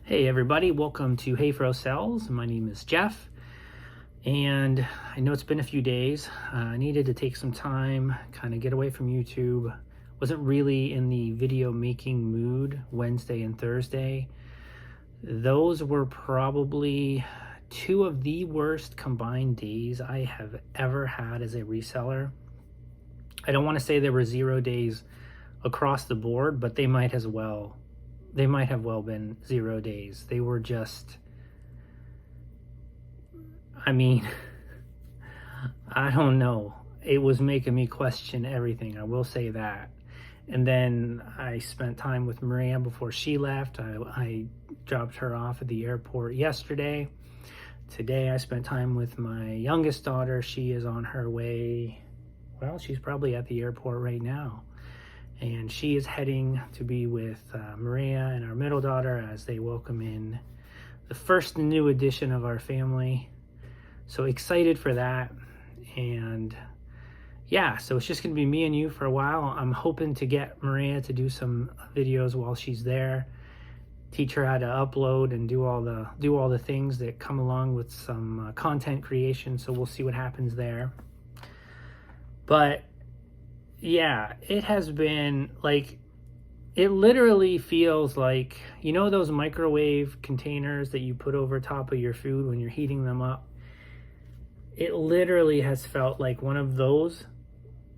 Hey everybody, welcome to hayfrosells. My name is Jeff, and I know it's been a few days. I needed to take some time, kind of get away from YouTube. Wasn't really in the video making mood Wednesday and Thursday. Those were probably two of the worst combined days I have ever had as a reseller. I don't want to say there were 0 days across the board, but they might have well been 0 days. They were just, I mean, I don't know. It was making me question everything. I will say that. And then I spent time with Maria before she left. I dropped her off at the airport yesterday. Today I spent time with my youngest daughter. She is on her way. Well, she's probably at the airport right now. And she is heading to be with Maria and our middle daughter as they welcome in the first new addition of our family. So excited for that. And yeah, so it's just going to be me and you for a while. I'm hoping to get Maria to do some videos while she's there, teach her how to upload and do all the things that come along with some content creation. So we'll see what happens there. But yeah, it has been like, it literally feels like, you know, those microwave containers that you put over top of your food when you're heating them up. It literally has felt like one of those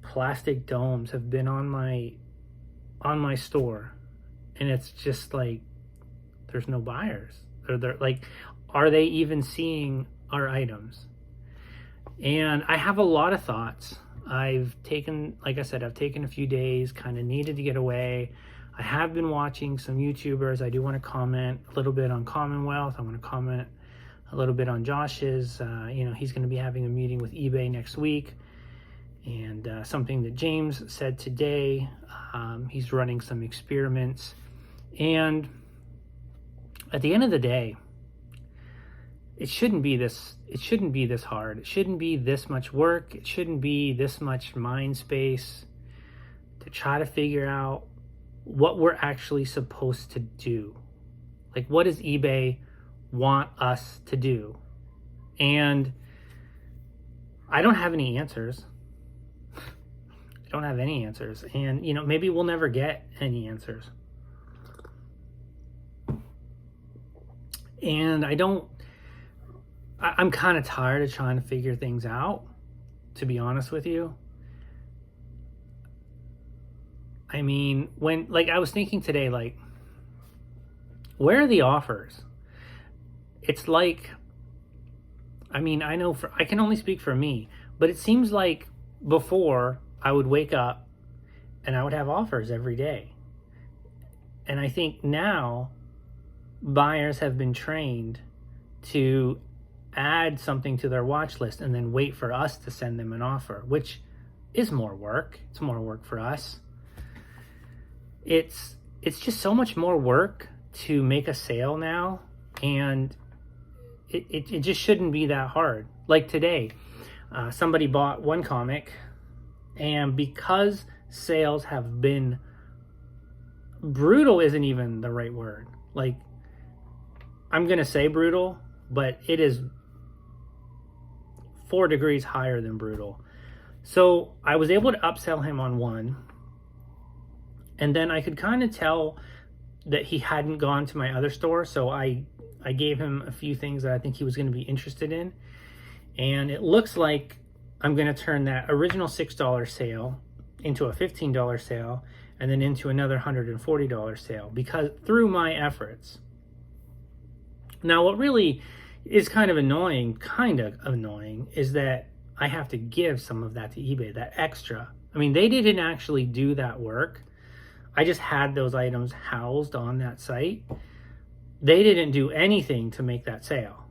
plastic domes have been on my store, and it's just like there's no buyers. They're like, are they even seeing our items? And I have a lot of thoughts. Like I said, I've taken a few days, kind of needed to get away. I have been watching some YouTubers. I do want to comment a little bit on Commonwealth. I want to comment a little bit on Josh's. He's going to be having a meeting with eBay next week. And something that James said today, he's running some experiments. And at the end of the day, it shouldn't be this hard. It shouldn't be this much work. It shouldn't be this much mind space to try to figure out what we're actually supposed to do. Like, what does eBay want us to do? And I don't have any answers. I don't have any answers. And, maybe we'll never get any answers. And I'm kind of tired of trying to figure things out, to be honest with you. I mean, I was thinking today, where are the offers? It's like, I can only speak for me, but it seems like before I would wake up and I would have offers every day. And I think now buyers have been trained to add something to their watch list and then wait for us to send them an offer, which is more work. It's more work for us. It's just so much more work to make a sale now, and it just shouldn't be that hard. Like today, somebody bought one comic, and because sales have been brutal, isn't even the right word. Like, I'm gonna say brutal, but it is 4 degrees higher than brutal. So I was able to upsell him on one, and then I could kind of tell that he hadn't gone to my other store, so I gave him a few things that I think he was going to be interested in. And it looks like I'm going to turn that original $6 sale into a $15 sale, and then into another $140 sale, because through my efforts. Now, what really is kind of annoying, is that I have to give some of that to eBay, that extra. I mean, they didn't actually do that work. I just had those items housed on that site. They didn't do anything to make that sale.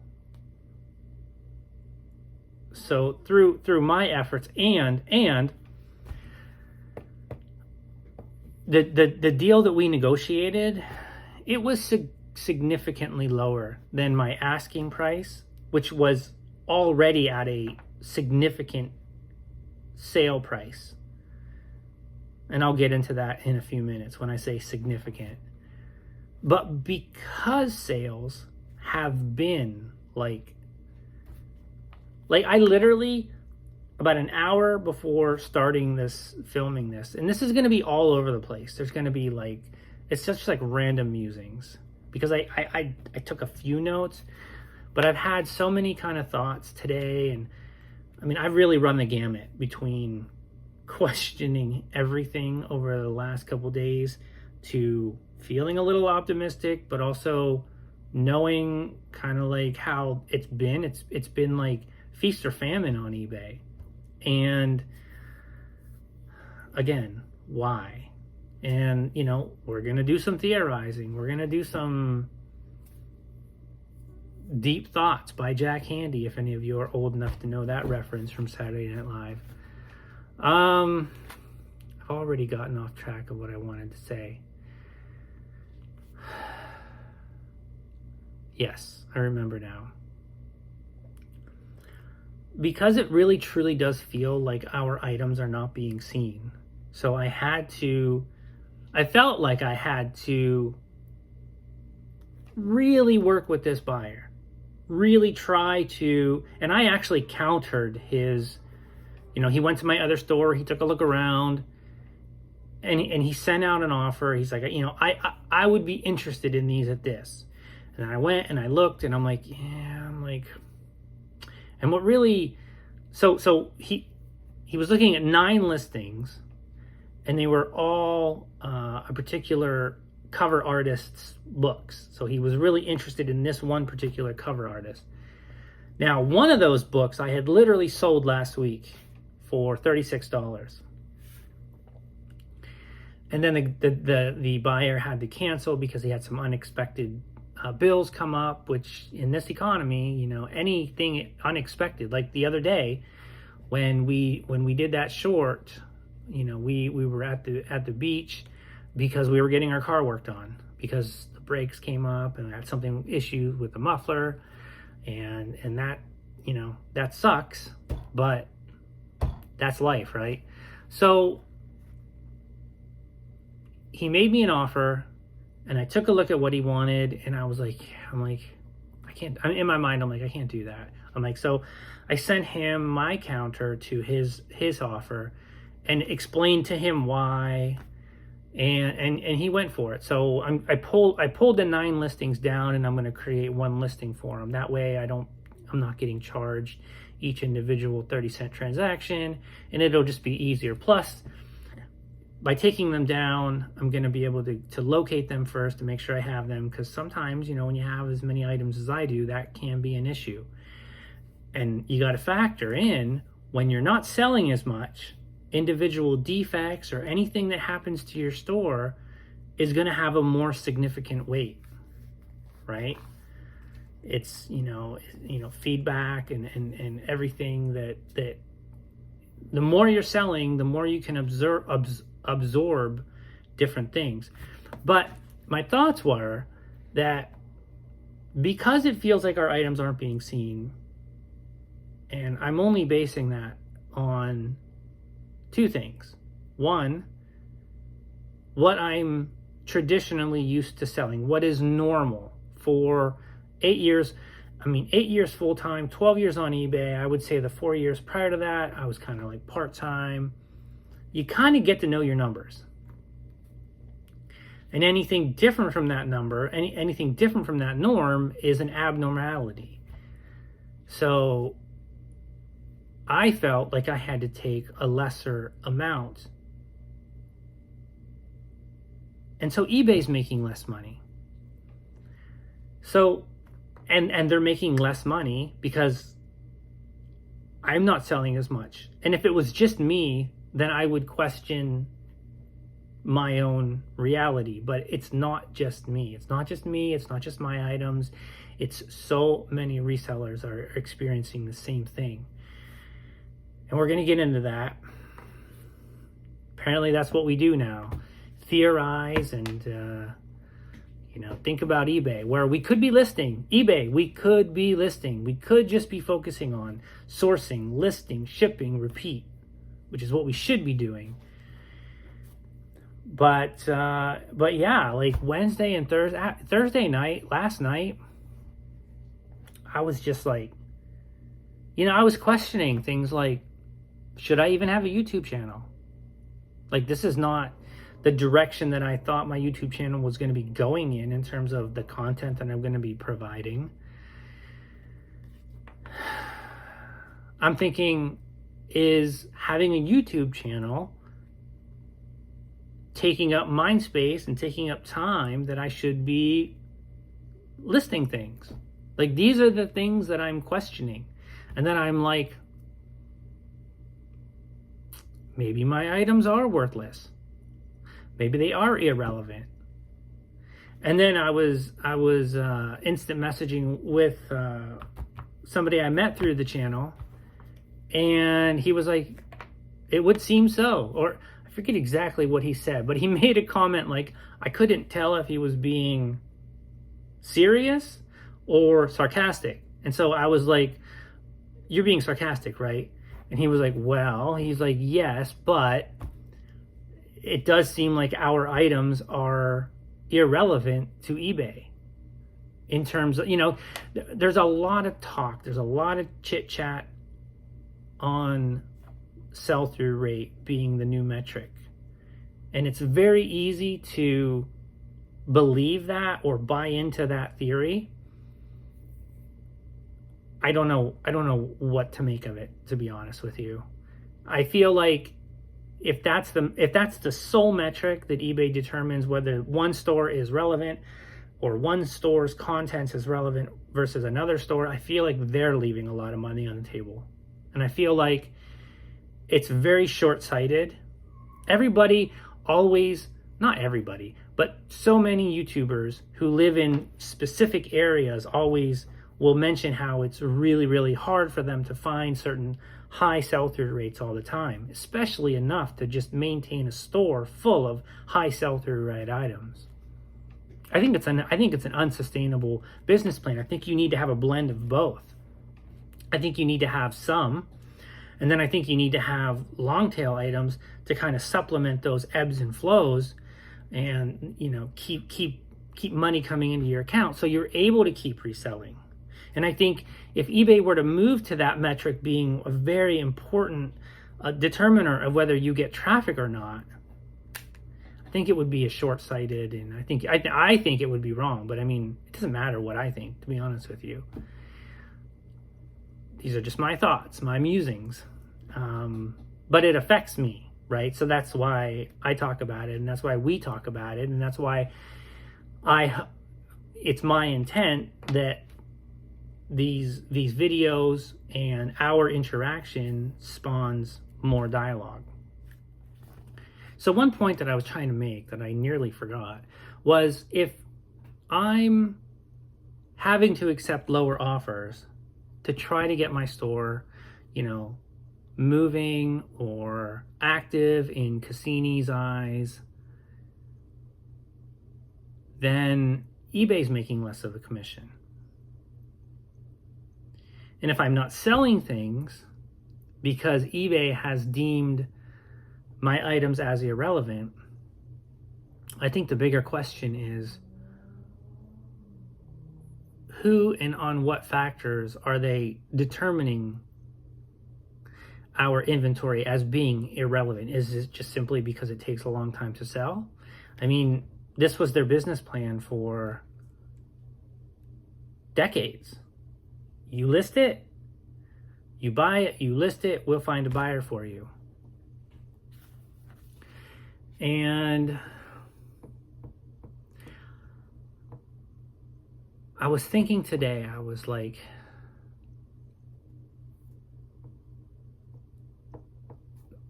So through my efforts and the deal that we negotiated, it was significantly lower than my asking price, which was already at a significant sale price. And I'll get into that in a few minutes when I say significant. But because sales have been like I literally, about an hour before starting filming this, and this is going to be all over the place. There's going to be like, it's just like random musings, because I took a few notes, but I've had so many kind of thoughts today. And I mean, I've really run the gamut between questioning everything over the last couple days to feeling a little optimistic, but also knowing kind of like how it's been. It's been like feast or famine on eBay. And again, why? And, you know, we're going to do some theorizing. We're going to do some deep thoughts by Jack Handy, if any of you are old enough to know that reference from Saturday Night Live. I've already gotten off track of what I wanted to say. Yes, I remember now. Because it really truly does feel like our items are not being seen. So I felt like I had to really work with this buyer. Really try to, and I actually countered his, you know, he went to my other store, he took a look around, and he sent out an offer. He's like, you know, I would be interested in these at this. And I went and I looked, and I'm like, and what really, so he was looking at 9 listings, and they were all a particular cover artist's books. So he was really interested in this one particular cover artist. Now, one of those books I had literally sold last week for $36. And then the buyer had to cancel because he had some unexpected bills come up, which in this economy, you know, anything unexpected, like the other day when we did that short, you know, we were at the beach because we were getting our car worked on because the brakes came up and I had something issue with the muffler, and that, you know, that sucks, but that's life, right? So he made me an offer, and I took a look at what he wanted, and I'm like, I can't, in my mind, I'm like, I can't do that. I'm like, so I sent him my counter to his offer and explained to him why, and he went for it. So I pulled the 9 listings down, and I'm going to create 1 listing for him. That way I'm not getting charged each individual 30-cent transaction, and it'll just be easier. Plus, by taking them down, I'm going to be able to locate them first to make sure I have them, because sometimes, you know, when you have as many items as I do, that can be an issue. And you got to factor in, when you're not selling as much, individual defects or anything that happens to your store is going to have a more significant weight, right? It's, you know, feedback and everything that the more you're selling, the more you can absorb different things. But my thoughts were that because it feels like our items aren't being seen, and I'm only basing that on 2 things. One, what I'm traditionally used to selling, what is normal for 8 years. I mean, 8 years full-time, 12 years on eBay. I would say the 4 years prior to that, I was kind of like part-time. You kind of get to know your numbers. And anything different from that number, anything different from that norm is an abnormality. So I felt like I had to take a lesser amount. And so eBay's making less money. So, and they're making less money because I'm not selling as much. And if it was just me, then I would question my own reality. But it's not just me. It's not just me. It's not just my items. It's so many resellers are experiencing the same thing. And we're going to get into that. Apparently that's what we do now. Theorize and, think about eBay, where we could be listing. eBay, we could be listing. We could just be focusing on sourcing, listing, shipping, repeat, which is what we should be doing. But yeah, like Wednesday and Thursday night, last night, I was just like, I was questioning things like, should I even have a YouTube channel? Like, this is not the direction that I thought my YouTube channel was going to be going in terms of the content that I'm going to be providing. I'm thinking, is having a YouTube channel taking up mind space and taking up time that I should be listing things? Like, these are the things that I'm questioning. And then I'm like, maybe my items are worthless. Maybe they are irrelevant. And then I was instant messaging with somebody I met through the channel, and he was like, it would seem so. Or I forget exactly what he said, but he made a comment like, I couldn't tell if he was being serious or sarcastic. And so I was like, you're being sarcastic, right? And he was like, well, he's like, yes, but it does seem like our items are irrelevant to eBay in terms of, there's a lot of talk, there's a lot of chit chat on sell-through rate being the new metric. And it's very easy to believe that or buy into that theory. I don't know what to make of it, to be honest with you. I feel like if that's the sole metric that eBay determines whether one store is relevant or one store's content is relevant versus another store, I feel like they're leaving a lot of money on the table. And I feel like it's very short-sighted. Everybody always, not everybody, but so many YouTubers who live in specific areas always will mention how it's really, really hard for them to find certain high sell-through rates all the time, especially enough to just maintain a store full of high sell-through rate items. I think it's an unsustainable business plan. I think you need to have a blend of both. I think you need to have some, and then I think you need to have long tail items to kind of supplement those ebbs and flows, and keep money coming into your account so you're able to keep reselling. And I think if eBay were to move to that metric being a very important determiner of whether you get traffic or not, I think it would be a short-sighted, and I think it would be wrong. But I mean, it doesn't matter what I think, to be honest with you. These are just my thoughts, my musings, but it affects me, right? So that's why I talk about it, and that's why we talk about it, and that's why it's my intent that these videos and our interaction spawns more dialogue. So one point that I was trying to make that I nearly forgot was, if I'm having to accept lower offers to try to get my store, moving or active in Cassini's eyes, then eBay's making less of a commission. And if I'm not selling things because eBay has deemed my items as irrelevant, I think the bigger question is, who and on what factors are they determining our inventory as being irrelevant? Is it just simply because it takes a long time to sell? I mean, this was their business plan for decades. You list it, you buy it, you list it, we'll find a buyer for you. And I was thinking today, I was like,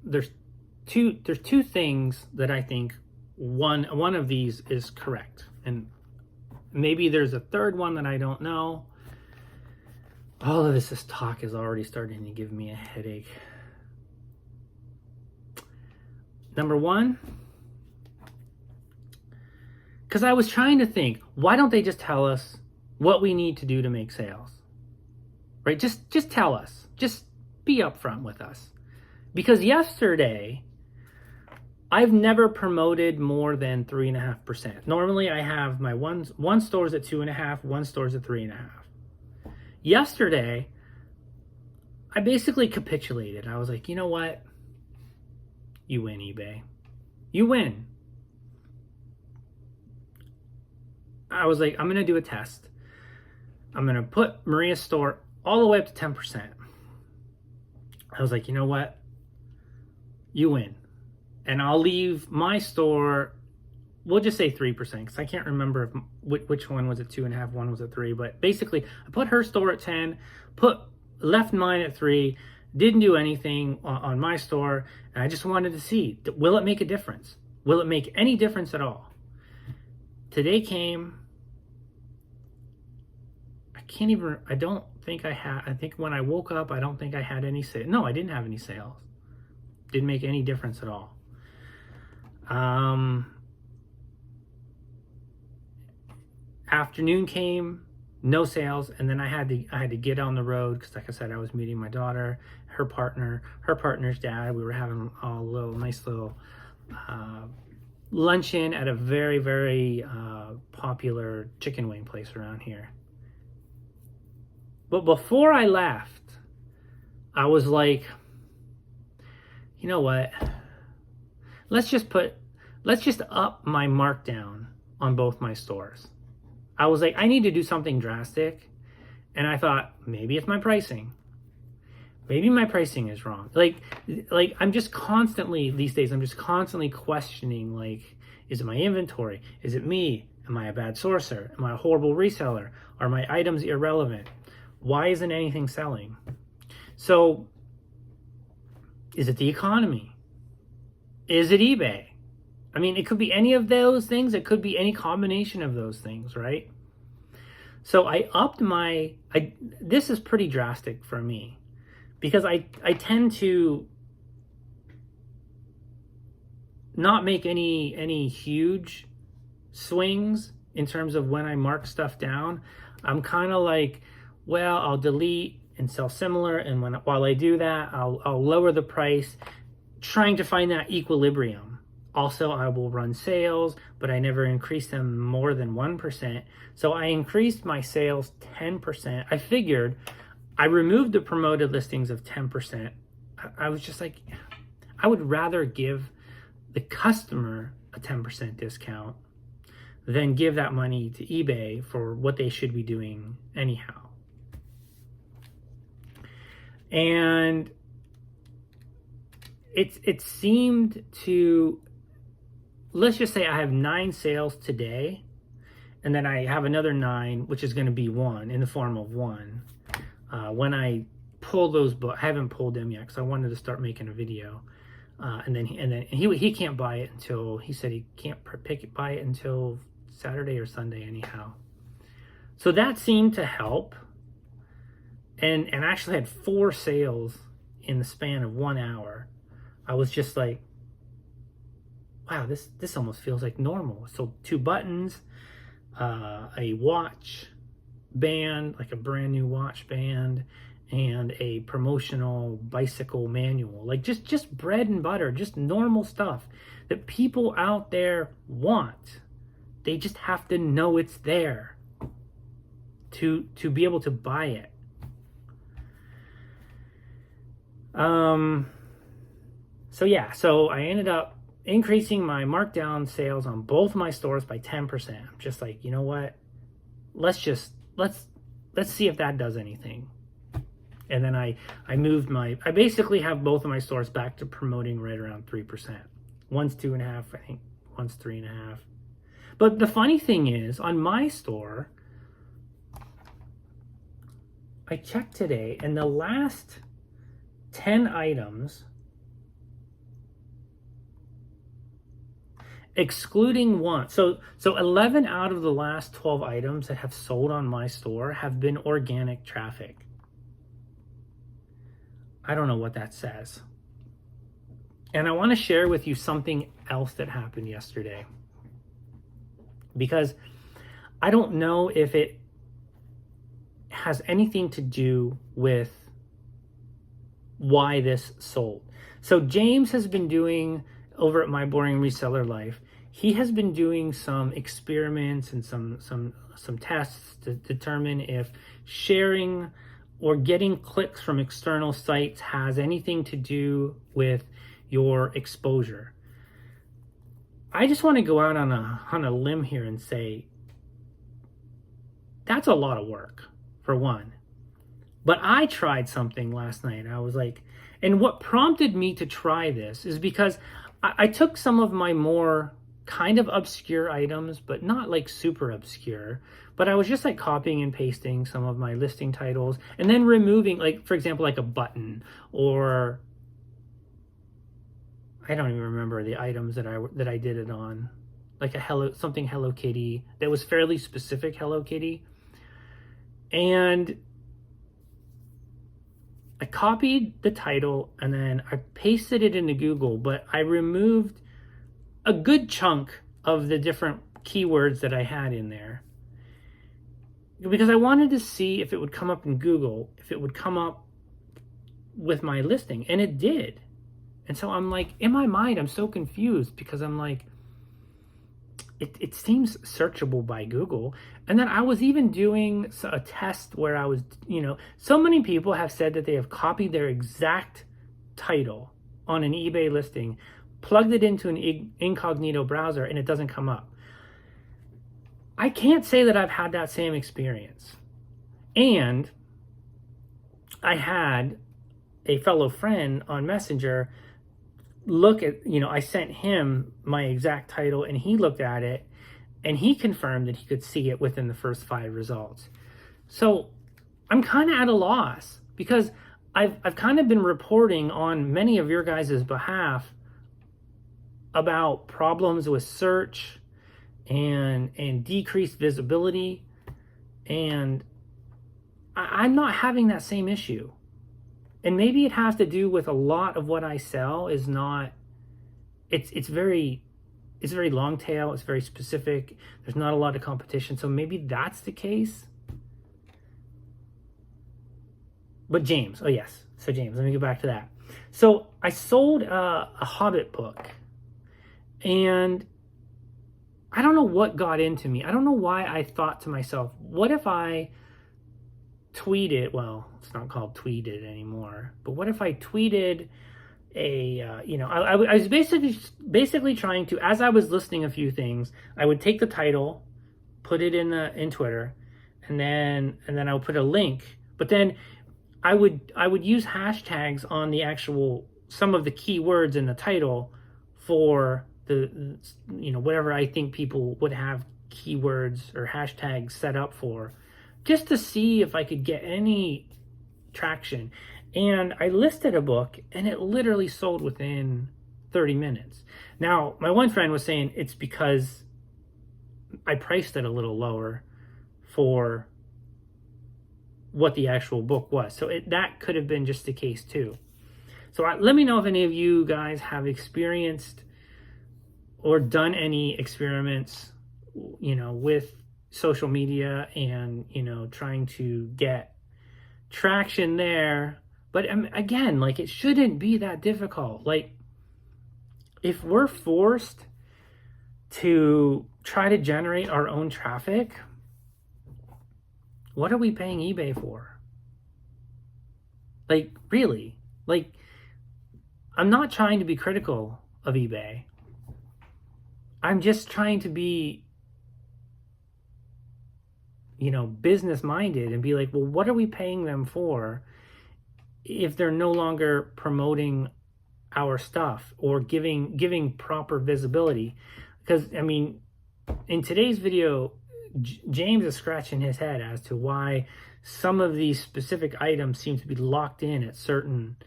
there's two things that I think one of these is correct, and maybe there's a third one that I don't know. All of this talk is already starting to give me a headache. Number one, because I was trying to think, why don't they just tell us what we need to do to make sales? Right? Just tell us. Just be upfront with us. Because yesterday, I've never promoted more than 3.5%. Normally I have my one store's at 2.5, one store's at 3.5. Yesterday, I basically capitulated. I was like, you know what? You win, eBay. You win. I was like, I'm going to do a test. I'm going to put Maria's store all the way up to 10%. I was like, you know what? You win. And I'll leave my store, we'll just say 3%, because I can't remember which one was at 2.5, one was at 3. But basically, I put her store at 10, left mine at 3, didn't do anything on my store, and I just wanted to see, will it make a difference? Will it make any difference at all? Today came, I don't think I had, I think when I woke up, I don't think I had any sales. No, I didn't have any sales. Didn't make any difference at all. Afternoon came, no sales, and then I had to get on the road because, like I said, I was meeting my daughter, her partner's dad. We were having a nice little luncheon at a very, very popular chicken wing place around here. But before I left, I was like, you know what? Let's just up my markdown on both my stores. I was like, I need to do something drastic. And I thought, maybe it's my pricing. Maybe my pricing is wrong. Like I'm just constantly, these days, I'm just constantly questioning, like, is it my inventory? Is it me? Am I a bad sourcer? Am I a horrible reseller? Are my items irrelevant? Why isn't anything selling? So, is it the economy? Is it eBay? I mean, it could be any of those things. It could be any combination of those things, right? So I upped this is pretty drastic for me because I tend to not make any huge swings in terms of when I mark stuff down. I'm kind of like, well, I'll delete and sell similar, and while I do that, I'll lower the price, trying to find that equilibrium. Also, I will run sales, but I never increase them more than 1%. So I increased my sales 10%. I figured I removed the promoted listings of 10%. I was just like, I would rather give the customer a 10% discount than give that money to eBay for what they should be doing anyhow. And it seemed to, let's just say I have 9 sales today, and then I have another 9, which is going to be 1 in the form of 1. When I pull those books, I haven't pulled them yet because I wanted to start making a video. And then he can't buy it until, he said he can't buy it until Saturday or Sunday anyhow. So that seemed to help. And actually had 4 sales in the span of 1 hour. I was just like, wow, this almost feels like normal. So 2 buttons, a watch band, like a brand new watch band, and a promotional bicycle manual. Like just bread and butter, just normal stuff that people out there want. They just have to know it's there to be able to buy it. So I ended up increasing my markdown sales on both my stores by 10%. I'm just like, you know what? Let's see if that does anything. And then I basically have both of my stores back to promoting right around 3%. One's 2.5, I think one's 3.5. But the funny thing is, on my store, I checked today, and the last 10 items, excluding one, so 11 out of the last 12 items that have sold on my store have been organic traffic. I don't know what that says. And I want to share with you something else that happened yesterday, because I don't know if it has anything to do with why this sold. So James has been doing over at My Boring Reseller Life, he has been doing some experiments and some tests to determine if sharing or getting clicks from external sites has anything to do with your exposure. I just want to go out on a limb here and say that's a lot of work, for one. But I tried something last night. I was like, and what prompted me to try this is because I took some of my more kind of obscure items, but not like super obscure, but I was just like copying and pasting some of my listing titles and then removing, like, for example, like a button, or I don't even remember the items that I did it on, like a Hello Kitty that was fairly specific Hello Kitty. And I copied the title and then I pasted it into Google, but I removed a good chunk of the different keywords that I had in there because I wanted to see if it would come up in Google, if it would come up with my listing, and it did. And so I'm like, in my mind, I'm so confused because I'm like, it seems searchable by Google. And then I was even doing a test where I was, so many people have said that they have copied their exact title on an eBay listing, plugged it into an incognito browser, and it doesn't come up. I can't say that I've had that same experience. And I had a fellow friend on Messenger look at, I sent him my exact title and he looked at it and he confirmed that he could see it within the first 5 results. So I'm kind of at a loss because I've kind of been reporting on many of your guys' behalf about problems with search and decreased visibility, and I'm not having that same issue. And maybe it has to do with a lot of what I sell is not, it's very long tail, it's very specific, there's not a lot of competition, so maybe that's the case. But James, so James, let me go back to that. So I sold a Hobbit book, and I don't know what got into me. I don't know why I thought to myself, what if I tweeted, well, it's not called tweeted anymore, but what if I tweeted I was basically trying to, as I was listing a few things, I would take the title, put it in Twitter, and then I would put a link, but then I would use hashtags on the actual, some of the keywords in the title for the whatever I think people would have keywords or hashtags set up for, just to see if I could get any traction. And I listed a book and it literally sold within 30 minutes. Now, my one friend was saying it's because I priced it a little lower for what the actual book was. So that could have been just the case too. So let me know if any of you guys have experienced or done any experiments, with social media and, trying to get traction there. But again, like, it shouldn't be that difficult. Like, if we're forced to try to generate our own traffic, what are we paying eBay for? Like, really? Like, I'm not trying to be critical of eBay. I'm just trying to be, business minded and be like, well, what are we paying them for if they're no longer promoting our stuff or giving proper visibility? Because, in today's video, James is scratching his head as to why some of these specific items seem to be locked in at certain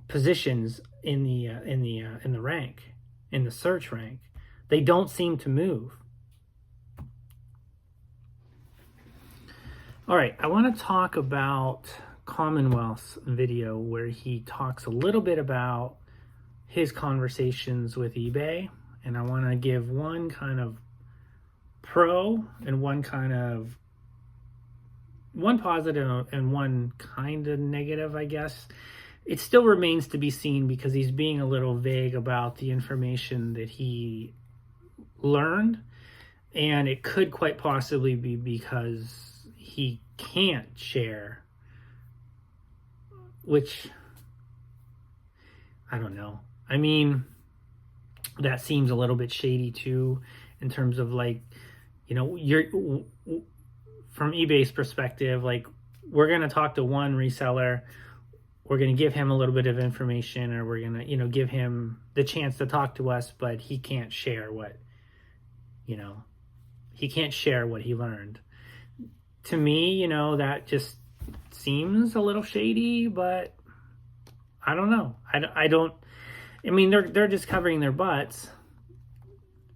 positions in the rank, in the search rank. They don't seem to move. All right, I want to talk about Commonwealth's video where he talks a little bit about his conversations with eBay, and I want to give one kind of pro and one positive and one kind of negative, I guess. it still remains to be seen because he's being a little vague about the information that he learned. And it could quite possibly be because he can't share, which, I don't know. I mean, that seems a little bit shady too, in terms of like, you're from eBay's perspective, like, we're going to talk to one reseller, we're going to give him a little bit of information, or we're going to, give him the chance to talk to us, but he can't share he can't share what he learned. To me, that just seems a little shady, but I don't know. I mean, they're just covering their butts,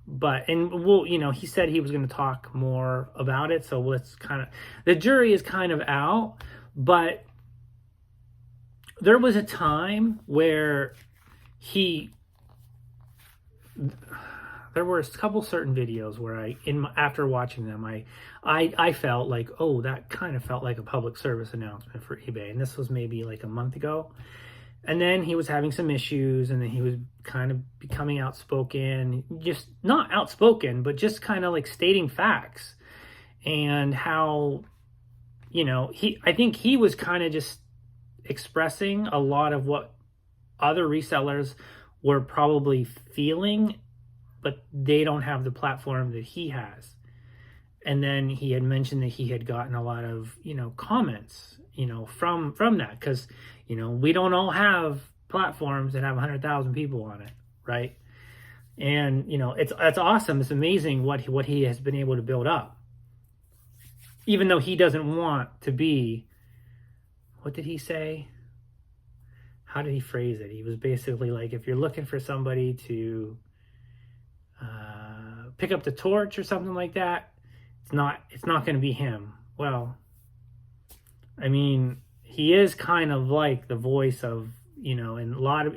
he said he was going to talk more about it. So the jury is kind of out, but there was a time where there were a couple certain videos where after watching them, I felt like, oh, that kind of felt like a public service announcement for eBay. And this was maybe like a month ago. And then he was having some issues, and then he was kind of becoming outspoken, just not outspoken, but just kind of like stating facts, and how, I think he was kind of just expressing a lot of what other resellers were probably feeling, but they don't have the platform that he has. And then he had mentioned that he had gotten a lot of, comments, from that, because, we don't all have platforms that have 100,000 people on it, right? And, it's awesome. It's amazing what he has been able to build up. Even though he doesn't want to be, what did he say? How did he phrase it? He was basically like, if you're looking for somebody to pick up the torch or something like that, it's not going to be him. Well, I mean, he is kind of like the voice of, and a lot of,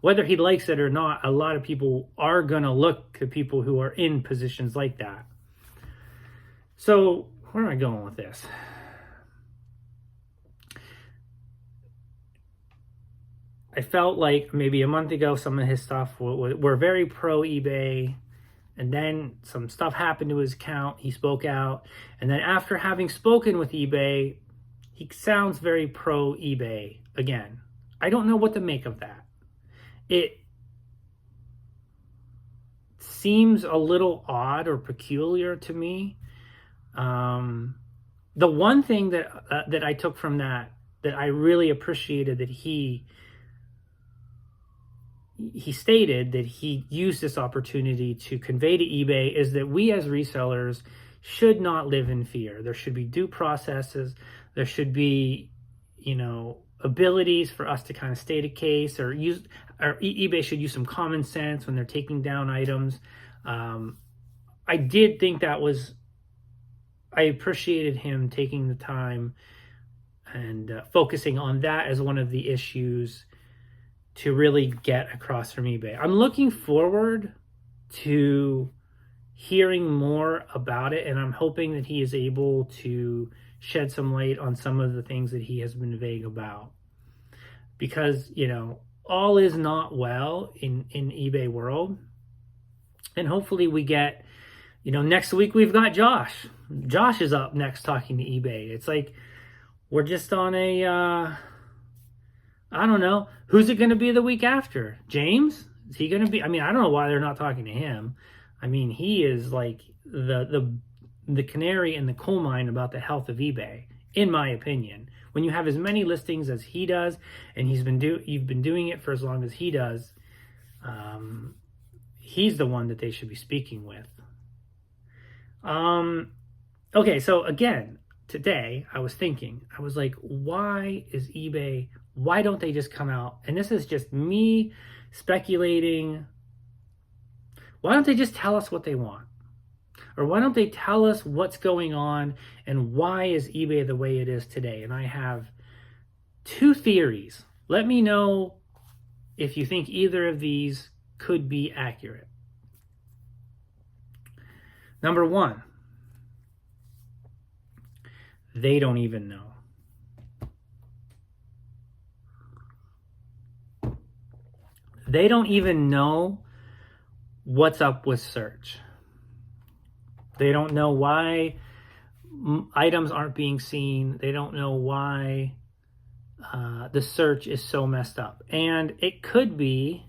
whether he likes it or not, a lot of people are going to look to people who are in positions like that. So where am I going with this? I felt like maybe a month ago, some of his stuff were very pro eBay. And then some stuff happened to his account. He spoke out. And then after having spoken with eBay, he sounds very pro eBay again. I don't know what to make of that. It seems a little odd or peculiar to me. The one thing that I took from that I really appreciated that he stated that he used this opportunity to convey to eBay is that we as resellers should not live in fear. There should be due processes. There should be, abilities for us to kind of state a case, or eBay should use some common sense when they're taking down items. I did think I appreciated him taking the time and focusing on that as one of the issues to really get across from eBay. I'm looking forward to hearing more about it, and I'm hoping that he is able to shed some light on some of the things that he has been vague about. Because, all is not well in eBay world. And hopefully we get, next week we've got Josh. Josh is up next talking to eBay. It's like we're just on a I don't know. Who's it going to be the week after? James? Is he going to be? I mean, I don't know why they're not talking to him. I mean, he is like the canary in the coal mine about the health of eBay, in my opinion. When you have as many listings as he does, and you've been doing it for as long as he does, he's the one that they should be speaking with. Okay, so again, today I was like, why don't they just come out? And this is just me speculating. Why don't they just tell us what they want? Or why don't they tell us what's going on and why is eBay the way it is today? And I have two theories. Let me know if you think either of these could be accurate. Number one, they don't even know. They don't even know what's up with search. They don't know why items aren't being seen. They don't know why the search is so messed up. And it could be,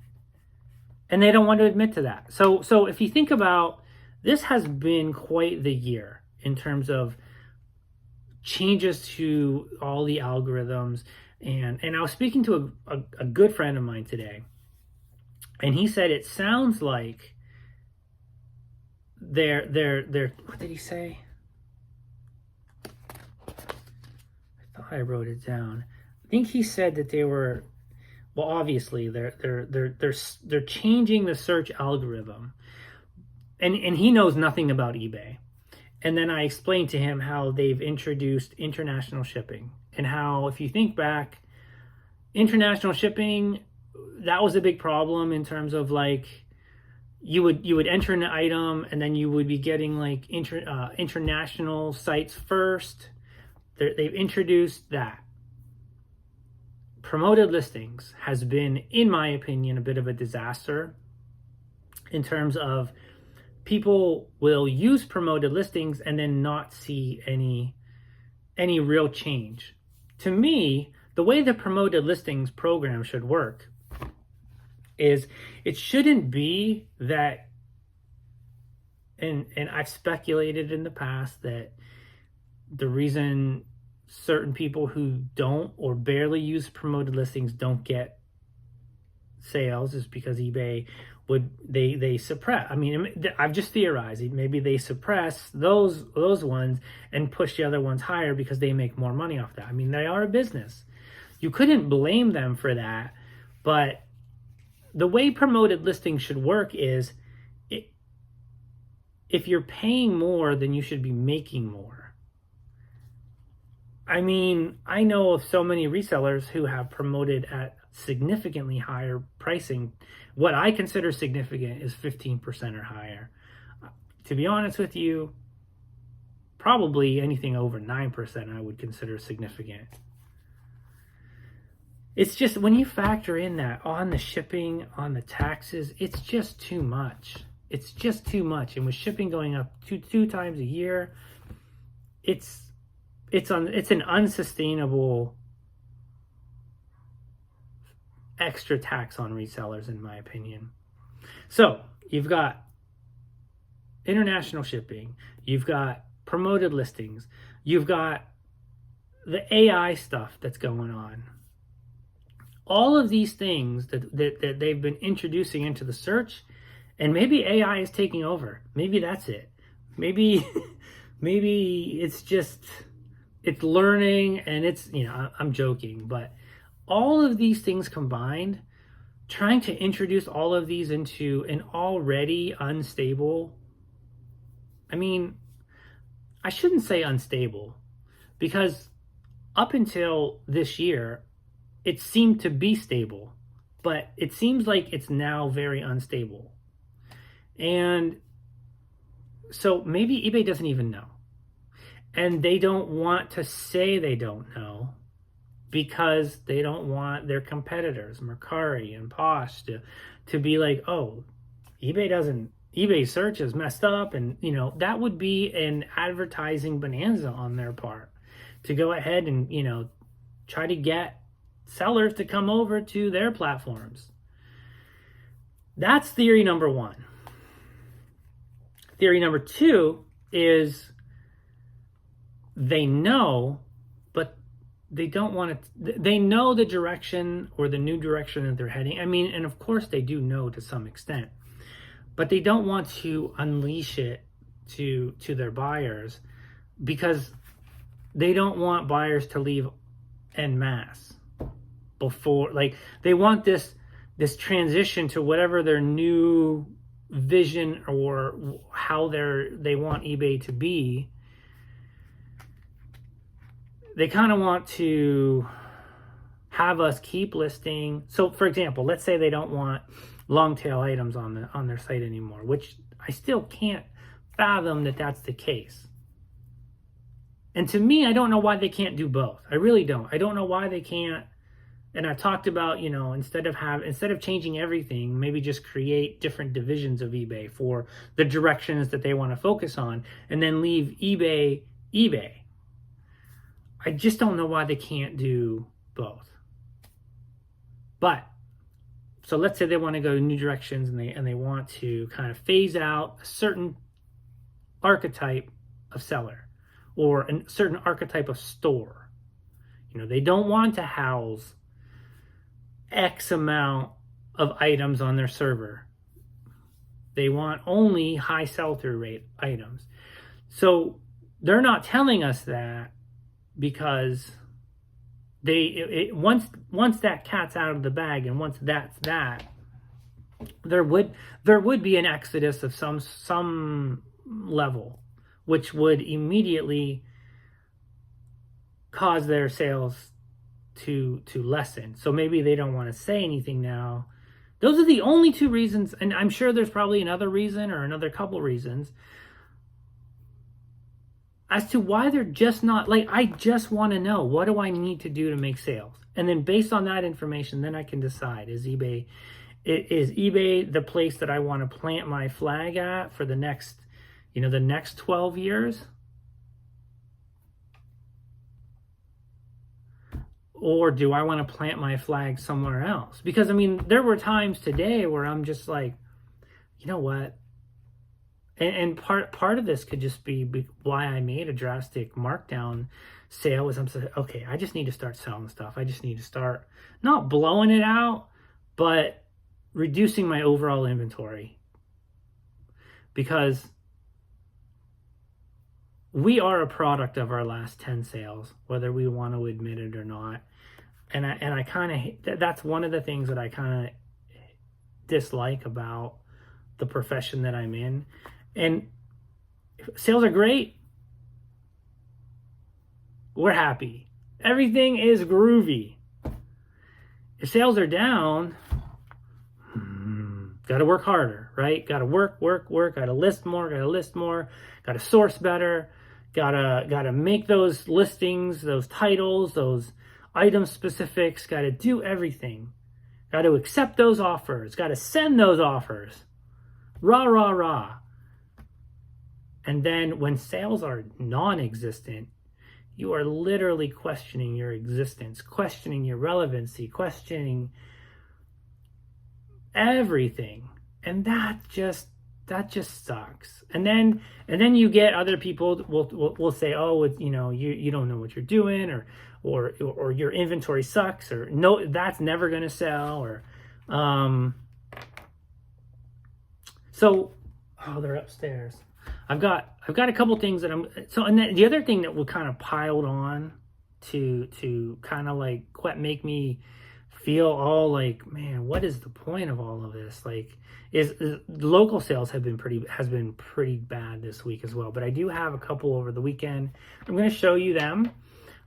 and they don't want to admit to that. So if you think about, this has been quite the year in terms of changes to all the algorithms. And I was speaking to a good friend of mine today, and he said it sounds like they're what did he say? I thought I wrote it down. I think he said that they were, well, obviously they're changing the search algorithm, and he knows nothing about eBay. And then I explained to him how they've introduced international shipping, and how, if you think back, international shipping, that was a big problem in terms of like, you would enter an item and then you would be getting like international sites first. They've introduced that. Promoted listings has been, in my opinion, a bit of a disaster in terms of people will use promoted listings and then not see any real change. To me, the way the promoted listings program should work is, it shouldn't be that, and I've speculated in the past that the reason certain people who don't or barely use promoted listings don't get sales is because eBay they suppress. I mean, I've just theorized, maybe they suppress those ones and push the other ones higher because they make more money off that. I mean, they are a business. You couldn't blame them for that, but the way promoted listings should work is, if you're paying more, then you should be making more. I mean, I know of so many resellers who have promoted at significantly higher pricing. What I consider significant is 15% or higher. To be honest with you, probably anything over 9% I would consider significant. It's just, when you factor in that on the shipping, on the taxes, it's just too much. It's just too much. And with shipping going up two times a year, it's an unsustainable extra tax on resellers, in my opinion. So you've got international shipping, you've got promoted listings, you've got the AI stuff that's going on. All of these things that they've been introducing into the search, and maybe AI is taking over. Maybe that's it. Maybe it's learning, and it's, I'm joking, but all of these things combined, trying to introduce all of these into an already unstable, I mean, I shouldn't say unstable, because up until this year, it seemed to be stable, but it seems like it's now very unstable. And so maybe eBay doesn't even know. And they don't want to say they don't know, because they don't want their competitors, Mercari and Posh, to be like, oh, eBay search is messed up. And, that would be an advertising bonanza on their part to go ahead and, try to get sellers to come over to their platforms. That's theory number one. Theory number two is, they know, but they don't want to, they know the direction or the new direction that they're heading. I mean, and of course they do know to some extent, but they don't want to unleash it to their buyers, because they don't want buyers to leave en masse before, like, they want this transition to whatever their new vision or how they want eBay to be. They kind of want to have us keep listing. So, for example, let's say they don't want long tail items on their site anymore, which I still can't fathom that that's the case. And to me, I don't know why they can't do both. I really don't. I don't know why they can't And I talked about, instead of changing everything, maybe just create different divisions of eBay for the directions that they want to focus on, and then leave eBay. I just don't know why they can't do both. But so let's say they want to go new directions, and they want to kind of phase out a certain archetype of seller or a certain archetype of store. They don't want to house X amount of items on their server. They want only high sell-through rate items. So they're not telling us that because once that cat's out of the bag, and once that's that, there would be an exodus of some level, which would immediately cause their sales to lessen. So maybe they don't want to say anything now. Those are the only two reasons, and I'm sure there's probably another reason or another couple reasons as to why they're just not, like, I just want to know, what do I need to do to make sales? And then based on that information, then I can decide, is eBay the place that I want to plant my flag at for the next 12 years? Or do I want to plant my flag somewhere else? Because, there were times today where I'm just like, you know what? And part of this could just be why I made a drastic markdown sale, is I'm saying, okay, I just need to start selling stuff. I just need to start not blowing it out, but reducing my overall inventory. Because we are a product of our last 10 sales, whether we want to admit it or not. And I kind of, that's one of the things that I kind of dislike about the profession that I'm in. And sales are great. We're happy. Everything is groovy. If sales are down, got to work harder, right? Got to work. Got to list more. Got to source better. Got to make those listings, those titles, those item specifics. Got to do everything. Got to accept those offers. Got to send those offers. Rah. And then when sales are non-existent, you are literally questioning your existence, questioning your relevancy, questioning everything. And that just sucks. And then you get other people will say, oh, it's, you don't know what you're doing, or your inventory sucks, or no, that's never going to sell, or they're upstairs. I've got a couple things that and then the other thing that will kind of piled on to kind of like make me feel all like, man, what is the point of all of this? Like, is local sales has been pretty bad this week as well. But I do have a couple over the weekend. I'm going to show you them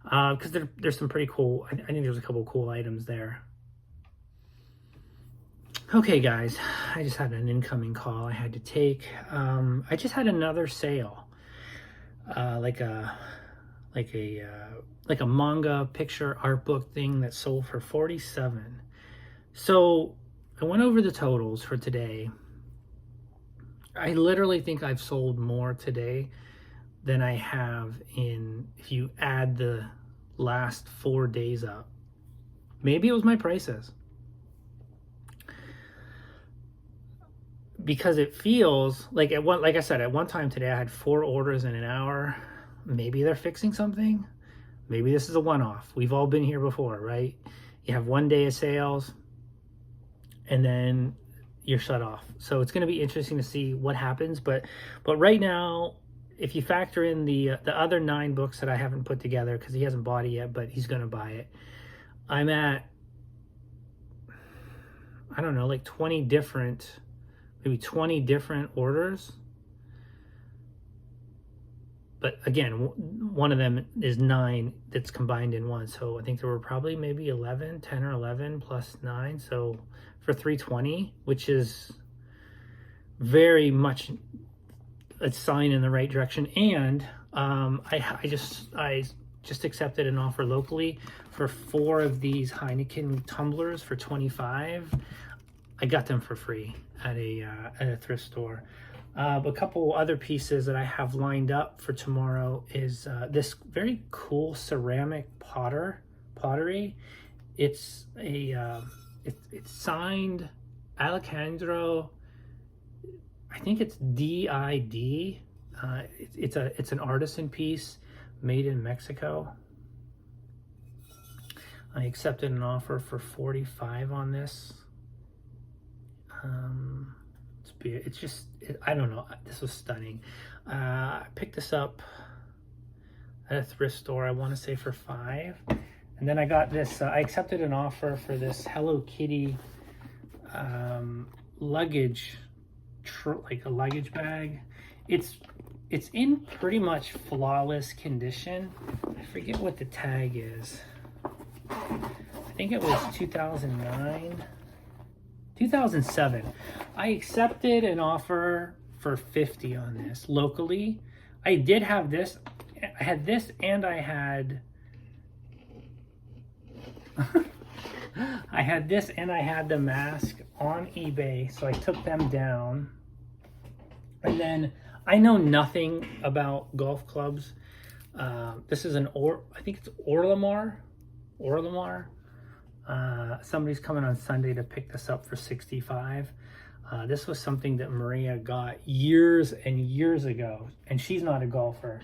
because there's some pretty cool. I think there's a couple cool items there. Okay, guys, I just had an incoming call I had to take. I just had another sale, like a manga picture art book thing that sold for $47. So I went over the totals for today. I literally think I've sold more today than I have if you add the last 4 days up. Maybe it was my prices. Because it feels like like I said, at one time today I had 4 orders in an hour. Maybe they're fixing something. Maybe this is a one-off. We've all been here before, right? You have 1 day of sales and then you're shut off. So it's going to be interesting to see what happens. But right now, if you factor in the other 9 books that I haven't put together because he hasn't bought it yet, but he's going to buy it, I'm at, I don't know, like 20 different orders. But again, one of them is 9 that's combined in one. So I think there were probably maybe 10 or 11 plus 9. So for 320, which is very much a sign in the right direction. And I just accepted an offer locally for 4 of these Heineken tumblers for $25. I got them for free at a thrift store. A couple other pieces that I have lined up for tomorrow is this very cool ceramic pottery. It's it's signed Alejandro. I think it's DID. It's an artisan piece made in Mexico. I accepted an offer for $45 on this. I don't know. This was stunning. I picked this up at a thrift store, I want to say for $5. And then I got this, I accepted an offer for this Hello Kitty luggage, like a luggage bag. It's in pretty much flawless condition. I forget what the tag is. I think it was 2009. 2007. I accepted an offer for $50 on this locally. I did have this. I had this and I had I had this and I had the mask on eBay, so I took them down. And then I know nothing about golf clubs. This is I think it's Orlamar. Somebody's coming on Sunday to pick this up for $65. This was something that Maria got years and years ago, and she's not a golfer.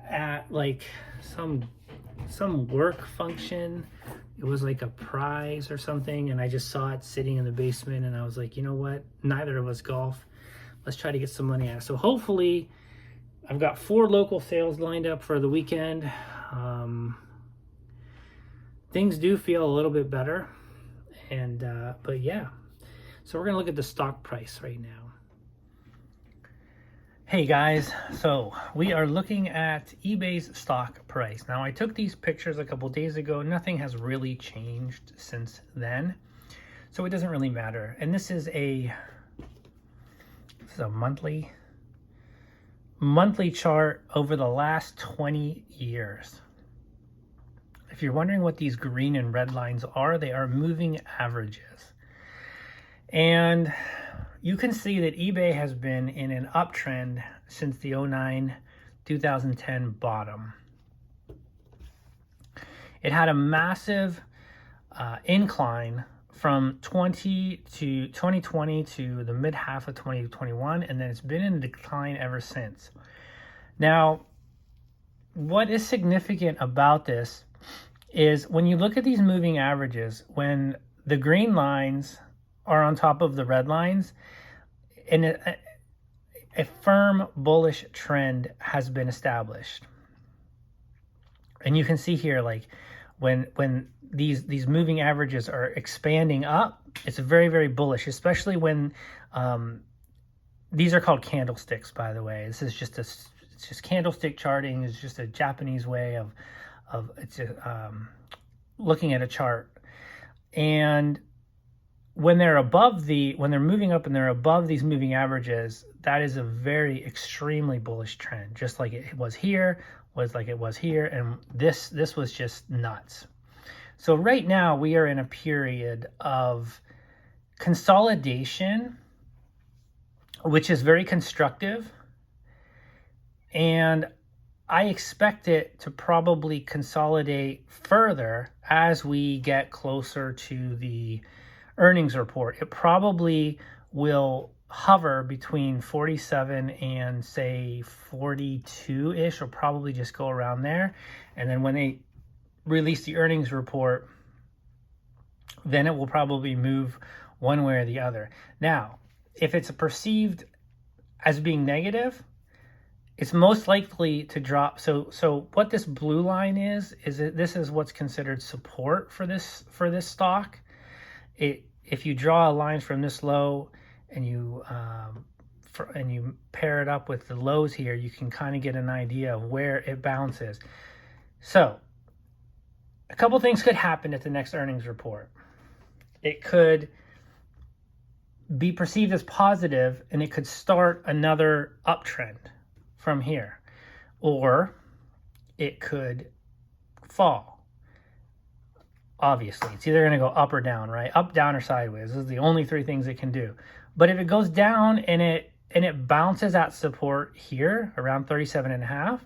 At like some work function, it was like a prize or something, and I just saw it sitting in the basement, and I was like, you know what? Neither of us golf. Let's try to get some money out of it. So hopefully, I've got 4 local sales lined up for the weekend. Things do feel a little bit better, and but yeah. So we're gonna look at the stock price right now. Hey guys, so we are looking at eBay's stock price. Now I took these pictures a couple days ago. Nothing has really changed since then, so it doesn't really matter. And this is a monthly chart over the last 20 years. If you're wondering what these green and red lines are, they are moving averages. And you can see that eBay has been in an uptrend since the 2010 bottom. It had a massive incline from 2020 to the mid half of 2021, and then it's been in decline ever since. Now, what is significant about this is when you look at these moving averages, when the green lines are on top of the red lines, and a firm bullish trend has been established. And you can see here, like when these moving averages are expanding up, it's very, very bullish, especially when these are called candlesticks, by the way. This is it's just candlestick charting. It's just a Japanese way of looking at a chart. And when they're moving up and they're above these moving averages, that is a very extremely bullish trend, just like it was here, and this was just nuts. So right now we are in a period of consolidation, which is very constructive, and I expect it to probably consolidate further as we get closer to the earnings report. It probably will hover between 47 and say 42-ish, or probably just go around there. And then when they release the earnings report, then it will probably move one way or the other. Now, if it's perceived as being negative, it's most likely to drop. So what this blue line is that this is what's considered support for this stock. If you draw a line from this low and you pair it up with the lows here, you can kind of get an idea of where it bounces. So a couple things could happen at the next earnings report. It could be perceived as positive, and it could start another uptrend from here. Or it could fall. Obviously, it's either going to go up or down, right? Up, down, or sideways. Those are the only three things it can do. But if it goes down and it bounces at support here around 37.5,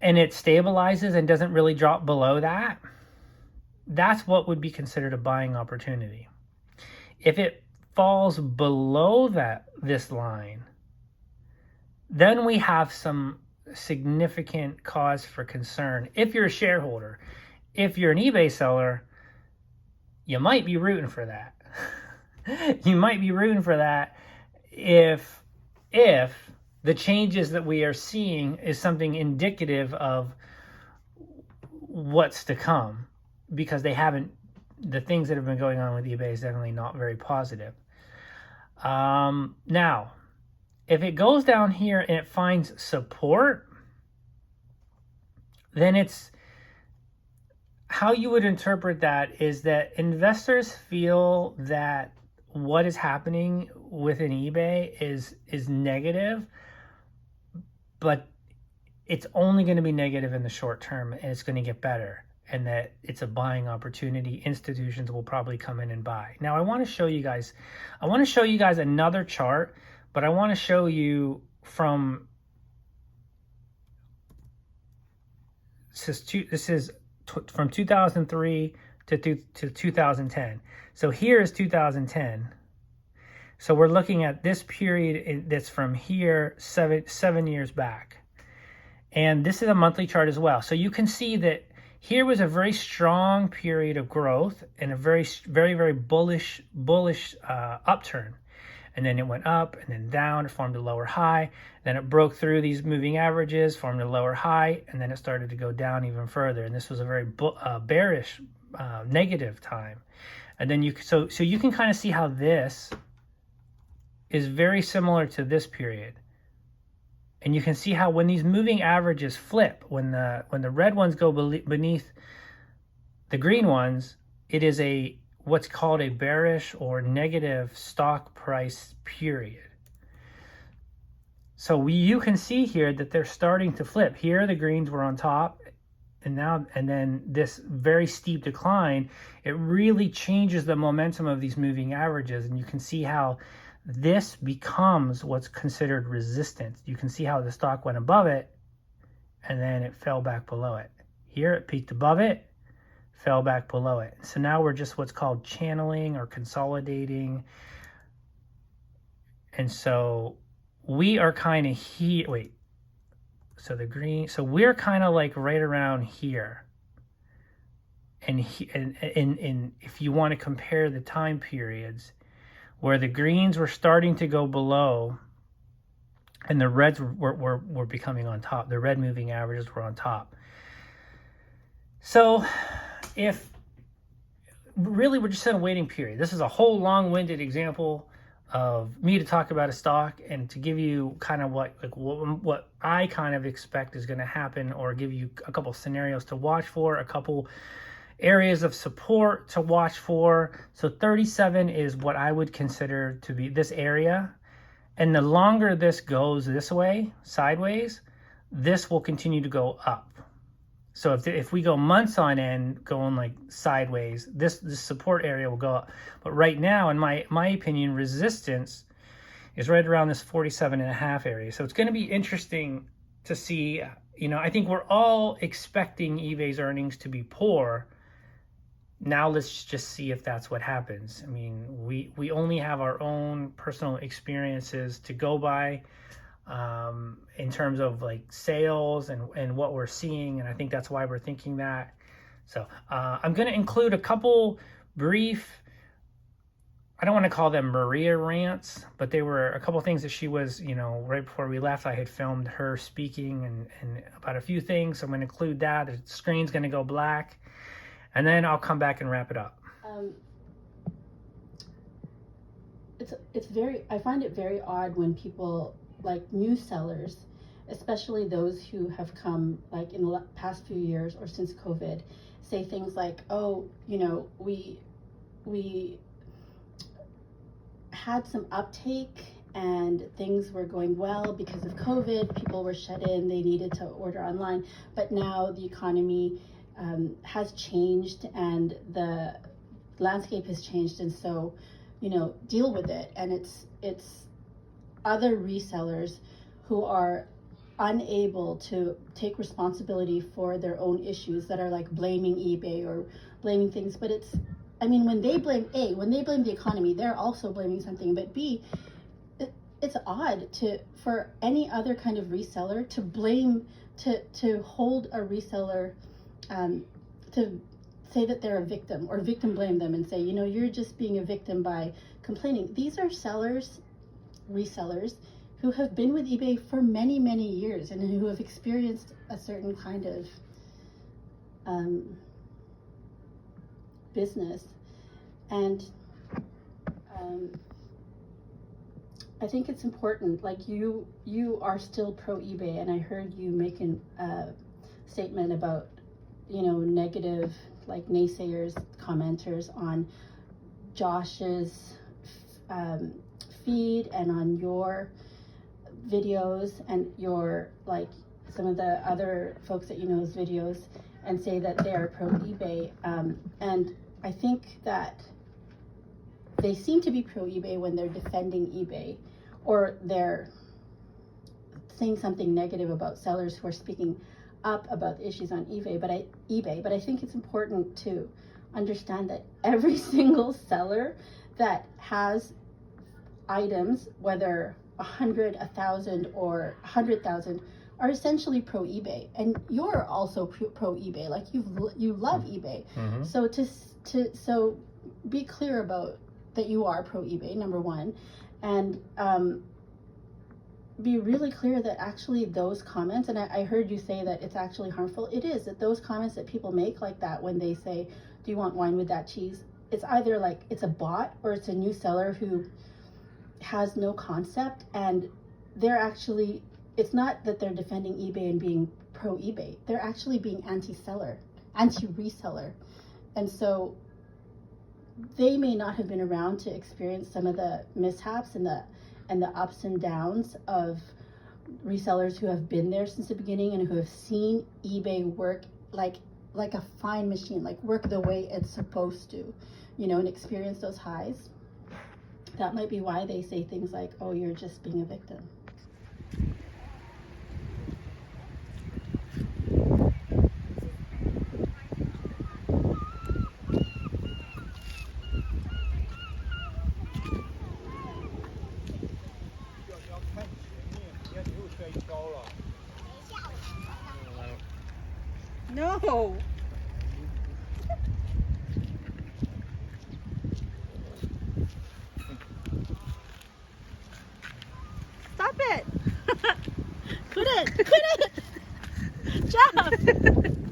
and it stabilizes and doesn't really drop below that, that's what would be considered a buying opportunity. If it falls below this line, then we have some significant cause for concern. If you're a shareholder, if you're an eBay seller, you might be rooting for that. You might be rooting for that if the changes that we are seeing is something indicative of what's to come, because the things that have been going on with eBay is definitely not very positive. Now, if it goes down here and it finds support, then it's, how you would interpret that is that investors feel that what is happening within eBay is negative, but it's only going to be negative in the short term, and it's going to get better, and that it's a buying opportunity. Institutions will probably come in and buy. Now, I want to show you guys another chart, but I want to show you from this is from 2003 to 2010. So here is 2010. So we're looking at this period that's from here 7 years back. And this is a monthly chart as well. So you can see that here was a very strong period of growth and a very, very, very bullish upturn. And then it went up and then down, it formed a lower high. Then it broke through these moving averages, formed a lower high, and then it started to go down even further. And this was a very bearish, negative time. And then so you can kind of see how this is very similar to this period. And you can see how when these moving averages flip, when the red ones go beneath the green ones, it is what's called a bearish or negative stock price period. So you can see here that they're starting to flip. Here the greens were on top, and then this very steep decline, it really changes the momentum of these moving averages, and you can see how this becomes what's considered resistance. You can see how the stock went above it, and then it fell back below it. Here it peaked above it, fell back below it. So now we're just what's called channeling or consolidating. And so we are kind of here. Wait, so the green, so we're kind of like right around here. And if you want to compare the time periods where the greens were starting to go below and the reds were becoming on top, the red moving averages were on top. So if really we're just in a waiting period. This is a whole long-winded example of me to talk about a stock and to give you kind of what I kind of expect is going to happen, or give you a couple scenarios to watch for, a couple areas of support to watch for. So 37 is what I would consider to be this area. And the longer this goes this way, sideways, this will continue to go up. So if we go months on end going like sideways, this support area will go up. But right now, in my opinion, resistance is right around this 47.5 area. So it's going to be interesting to see. I think we're all expecting eBay's earnings to be poor. Now let's just see if that's what happens. I mean, we only have our own personal experiences to go by in terms of like sales and what we're seeing, and I think that's why we're thinking that. So I'm going to include a couple brief, I don't want to call them Maria rants, but they were a couple things that she was, right before we left, I had filmed her speaking and about a few things. So I'm going to include that. The screen's going to go black, and then I'll come back and wrap it up. I find it very odd when people, like new sellers, especially those who have come like in the past few years or since COVID, say things like, oh, we had some uptake and things were going well because of COVID. People were shut in, they needed to order online, but now the economy has changed and the landscape has changed, and so, you know, deal with it. And it's other resellers who are unable to take responsibility for their own issues that are like blaming eBay or blaming things. But it's, I mean, when they blame the economy, they're also blaming something. But B, it's odd for any other kind of reseller to blame, to hold a reseller, to say that they're a victim or victim blame them and say, you know, you're just being a victim by complaining. These are resellers who have been with eBay for many, many years and who have experienced a certain kind of business. And I think it's important, like you are still pro eBay, and I heard you making a statement about, you know, negative, like naysayers, commenters on Josh's feed and on your videos and your, like, some of the other folks that you know's videos, and say that they are pro eBay. And I think that they seem to be pro eBay when they're defending eBay, or they're saying something negative about sellers who are speaking up about the issues on eBay. But I think it's important to understand that every single seller that has items, whether 100, 1,000, or 100,000, are essentially pro eBay, and you're also pro eBay. Like you love eBay. Mm-hmm. So be clear about that you are pro eBay, number one, and be really clear that actually those comments, and I heard you say that it's actually harmful. It is, that those comments that people make like that when they say, do you want wine with that cheese? It's either like it's a bot or it's a new seller who has no concept, and they're actually, it's not that they're defending eBay and being pro eBay. They're actually being anti-seller, anti-reseller. And so they may not have been around to experience some of the mishaps and the ups and downs of resellers who have been there since the beginning and who have seen eBay work like a fine machine, like work the way it's supposed to, you know, and experience those highs. That might be why they say things like, oh, you're just being a victim. No. Stop it. Quit it. Quit it. Jump.